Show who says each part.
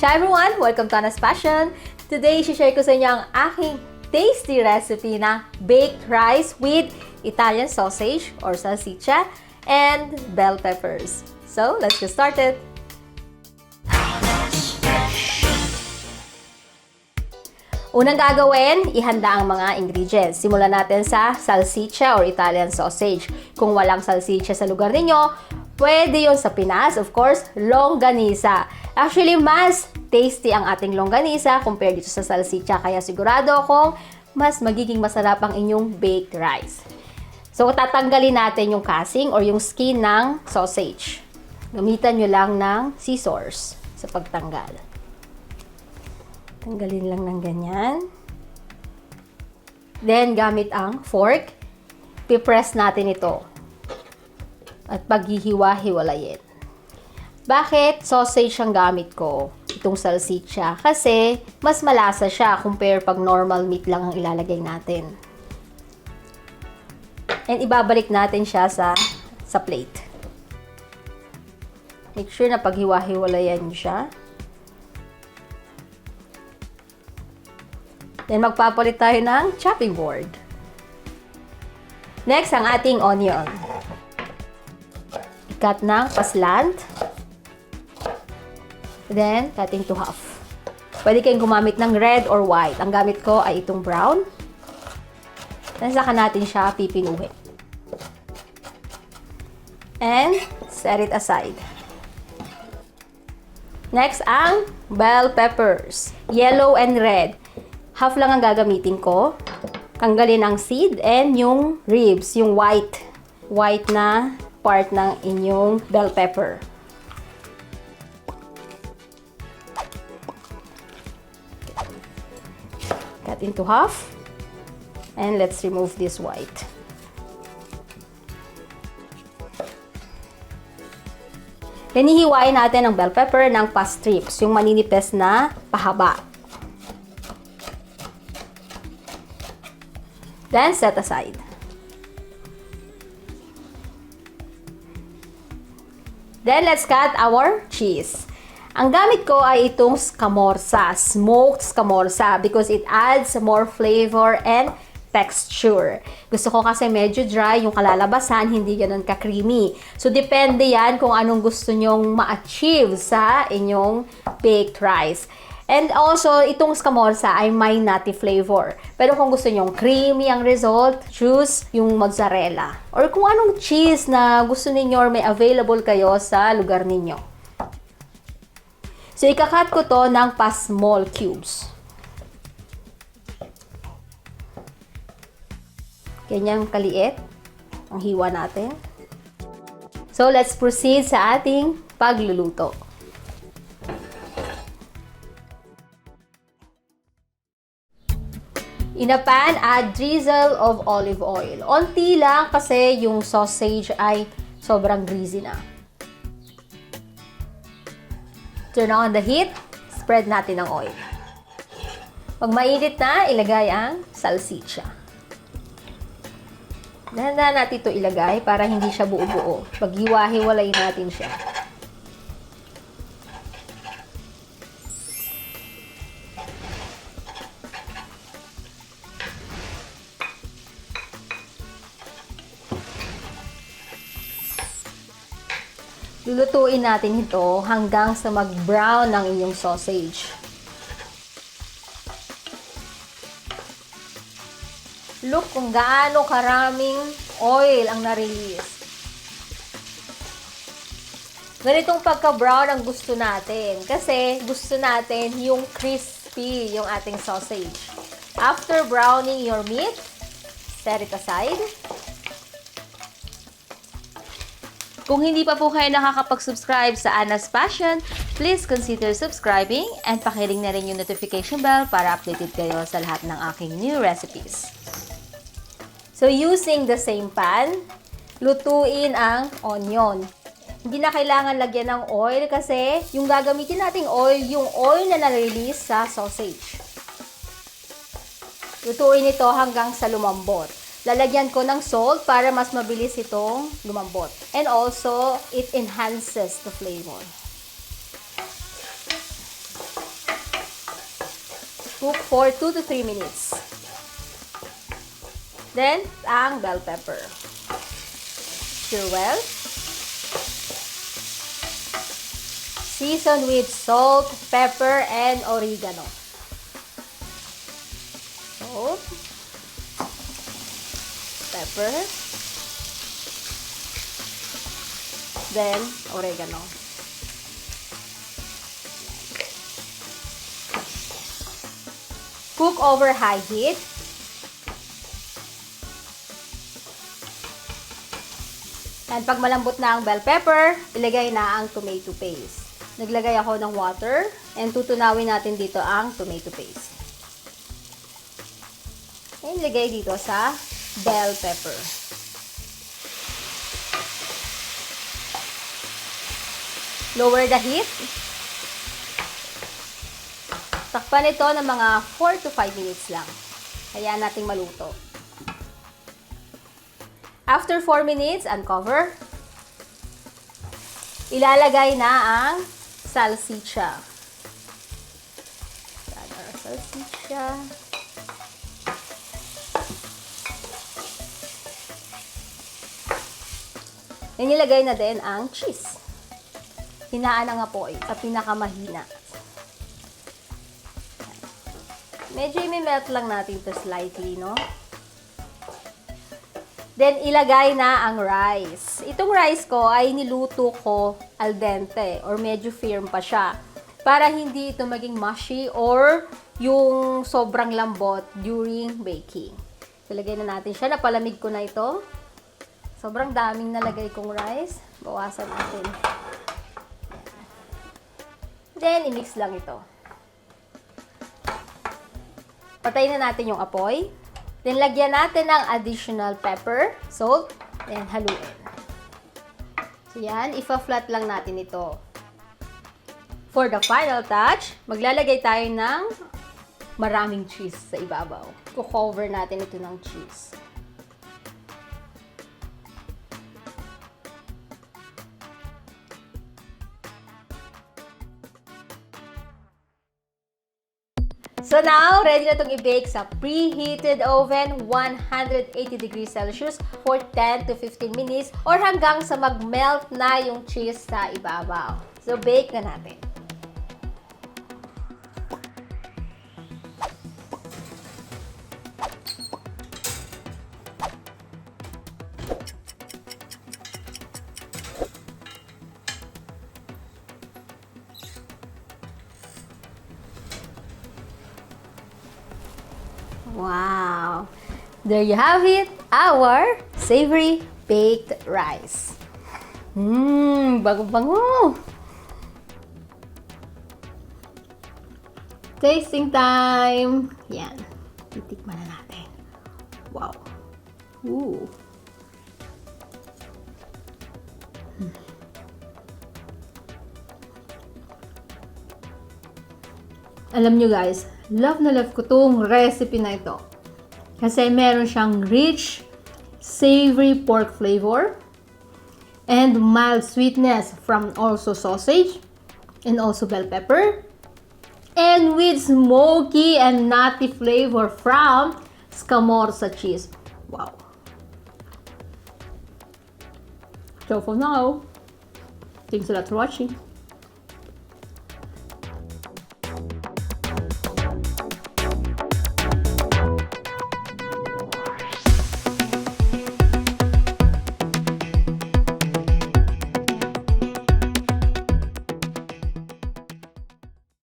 Speaker 1: Ciao everyone! Welcome to Anna's Passion! Today, share ko sa inyo ang aking tasty recipe na baked rice with Italian sausage or salsiccia and bell peppers. So, let's get started! Unang gagawin, ihanda ang mga ingredients. Simulan natin sa salsiccia or Italian sausage. Kung walang salsiccia sa lugar ninyo, pwede yun sa Pinas, of course, longganisa. Actually, mas tasty ang ating longganisa compared dito sa salsiccia. Kaya sigurado akong mas magiging masarap ang inyong baked rice. So, tatanggalin natin yung casing or yung skin ng sausage. Gamitan nyo lang ng scissors sa pagtanggal. Tanggalin lang ng ganyan. Then, gamit ang fork, pipress natin ito. At paghihiwa-hiwalayin. Bakit sausage ang gamit ko? Itong salsiccia. Kasi, mas malasa siya compare pag normal meat lang ang ilalagay natin. And ibabalik natin siya sa plate. Make sure na paghiwa-hiwalayan nyo siya. Then, magpapalit tayo ng chopping board. Next, ang ating onion. Cut ng paslant. Then, cutting to half. Pwede kayong gumamit ng red or white. Ang gamit ko ay itong brown. Then, saka natin siya pipinuhin. And, set it aside. Next, ang bell peppers. Yellow and red. Half lang ang gagamitin ko. Tanggalin ang seed and yung ribs, yung white na part ng inyong bell pepper. Cut into half. And let's remove this white. Then, hihiwain natin ang bell pepper ng pa-strips, yung maninipes na pahaba. Then, set aside. Then, let's cut our cheese. Ang gamit ko ay itong scamorza, smoked scamorza, because it adds more flavor and texture. Gusto ko kasi medyo dry yung kalalabasan, hindi ganun ka-creamy. So, depende yan kung anong gusto nyong ma-achieve sa inyong baked rice. And also, itong scamorza ay may nutty flavor. Pero kung gusto nyong creamy ang result, choose yung mozzarella. Or kung anong cheese na gusto ninyo or may available kayo sa lugar ninyo. So, ikakat ko to ng pa-small cubes. Ganyan kaliit ang hiwa natin. So, let's proceed sa ating pagluluto. In a pan, add drizzle of olive oil. Onti lang kasi yung sausage ay sobrang greasy na. Turn on the heat. Spread natin ang oil. Pag mainit na, ilagay ang salsiccia. Dahan-dahan natin ito ilagay para hindi siya buo-buo. Paghiwa-hiwalayin natin siya. Lulutuin natin ito hanggang sa mag-brown ang inyong sausage. Look kung gaano karaming oil ang na-release. Ganitong pagka-brown ang gusto natin. Kasi gusto natin yung crispy yung ating sausage. After browning your meat, set it aside. Kung hindi pa po kayo nakakapag-subscribe sa Anna's Passion, please consider subscribing and pakiring na rin yung notification bell para updated kayo sa lahat ng aking new recipes. So, using the same pan, lutuin ang onion. Hindi na kailangan lagyan ng oil kasi yung gagamitin nating oil, yung oil na na-release sa sausage. Lutuin ito hanggang sa lumambot. Lalagyan ko ng salt para mas mabilis itong lumambot. And also, it enhances the flavor. Cook for 2 to 3 minutes. Then, ang bell pepper. Stir well. Season with salt, pepper, and oregano. Salt, pepper, then oregano. Cook over high heat. And pag malambot na ang bell pepper, ilagay na ang tomato paste. Naglagay ako ng water and tutunawin natin dito ang tomato paste. And ilagay dito sa bell pepper. Lower the heat. Takpan ito ng mga 4 to 5 minutes lang. Hayaan nating maluto. After 4 minutes, uncover. Ilalagay na ang salsiccia. Add our salsiccia. Then ilagay na din ang cheese. Hinaan ang apoy sa pinakamahina. Medyo i-melt lang natin to slightly, no? Then, ilagay na ang rice. Itong rice ko ay niluto ko al dente or medyo firm pa siya para hindi ito maging mushy or yung sobrang lambot during baking. Ilagay na natin siya. Napalamig ko na ito. Sobrang daming nalagay kong rice. Bawasan natin. Then, i-mix lang ito. Patayin na natin yung apoy. Then, lagyan natin ng additional pepper, salt, then haluin. So, yan. Ipa-flat lang natin ito. For the final touch, maglalagay tayo ng maraming cheese sa ibabaw. I-cover natin ito ng cheese. So now, ready na itong i-bake sa preheated oven, 180 degrees Celsius for 10 to 15 minutes or hanggang sa mag-melt na yung cheese sa ibabaw. So, bake na natin. Wow! There you have it, our savory baked rice. Bago-bango! Tasting time! Yan. Titikman na natin. Wow! Ooh! Alam nyo guys, love na love ko tong recipe na ito. Kasi meron siyang rich, savory pork flavor and mild sweetness from also sausage and also bell pepper. And with smoky and nutty flavor from scamorza cheese. Wow. So for now, thanks a lot for watching.